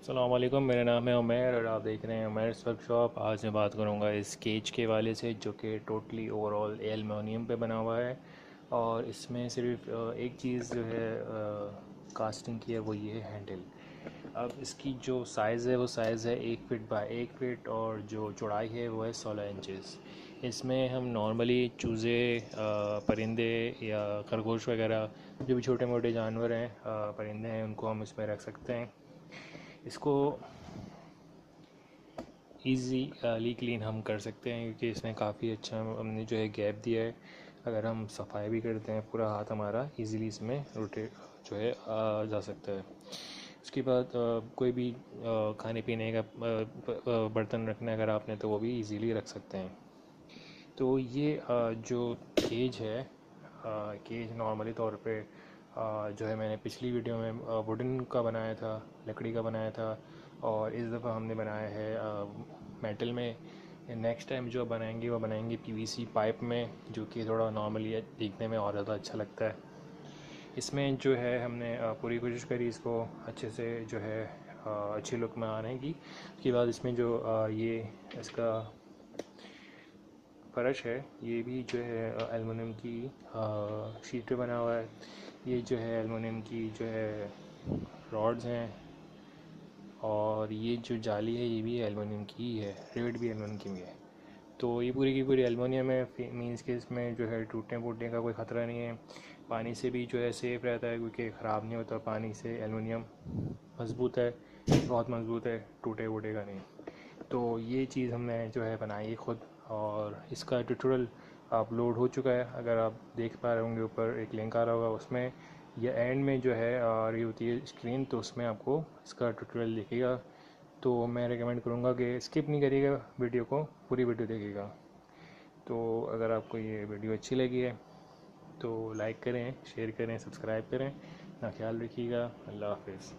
अस्सलाम वालेकुम, मेरा नाम है उमैर और आप देख रहे हैं उमैर्स वर्कशॉप। आज मैं बात करूंगा इस केज के वाले से जो कि टोटली ओवरऑल एलुमिनियम पे बना हुआ है। और इसमें सिर्फ एक चीज़ जो है कास्टिंग की है, वो ये है हैंडल। अब इसकी जो साइज़ है वो साइज़ है 1 फ़ीट बाय 1 फ़ीट और जो चौड़ाई है वो है 16 इंचज़। इसमें हम नॉर्मली चूज़े, परिंदे या खरगोश वगैरह जो भी छोटे मोटे जानवर हैं, परिंदे हैं, उनको हम इसमें रख सकते हैं। इसको ईज़ीली क्लीन हम कर सकते हैं क्योंकि इसमें काफ़ी अच्छा हमने जो है गैप दिया है। अगर हम सफाई भी करते हैं, पूरा हाथ हमारा इजीली इसमें रोटेट जो है जा सकता है। उसके बाद कोई भी खाने पीने का बर्तन रखना है अगर आपने, तो वो भी इजीली रख सकते हैं। तो ये जो केज है, केज नॉर्मली तौर पे जो है मैंने पिछली वीडियो में वुडन का बनाया था, लकड़ी का बनाया था। और इस दफ़ा हमने बनाया है मेटल में। नेक्स्ट टाइम जो बनाएंगे वो बनाएंगे पीवीसी पाइप में, जो कि थोड़ा नॉर्मली दिखने में और ज़्यादा अच्छा लगता है। इसमें जो है हमने पूरी कोशिश करी इसको अच्छे से जो है अच्छी लुक में आने की। उसके बाद इसमें जो ये इसका फर्श है, ये भी जो है एलुमिनियम की शीट पे बना हुआ है। ये जो है एलुमिनियम की जो है रॉड्स हैं, और ये जो जाली है ये भी एलुमिनियम की ही है, रिवेट भी एलुमिनियम की है। तो ये पूरी की पूरी एलुमिनियम है, मीन्स के इसमें जो है टूटने फूटने का कोई ख़तरा नहीं है। पानी से भी जो है सेफ़ रहता है क्योंकि ख़राब नहीं होता पानी से। एलुमिनियम मज़बूत है, बहुत मज़बूत है, टूटे वूटेगा नहीं। तो ये चीज़ हमने जो है बनाई है खुद, और इसका ट्यूटोरियल अपलोड हो चुका है। अगर आप देख पा रहे होंगे, ऊपर एक लिंक आ रहा होगा, उसमें या एंड में जो है आ रही होती है स्क्रीन, तो उसमें आपको इसका ट्यूटोरियल दिखेगा। तो मैं रेकमेंड करूँगा कि स्किप नहीं करिएगा वीडियो को, पूरी वीडियो देखिएगा। तो अगर आपको ये वीडियो अच्छी लगी है तो लाइक करें, शेयर करें, सब्सक्राइब करें। अपना ख्याल रखिएगा। अल्लाह हाफिज़।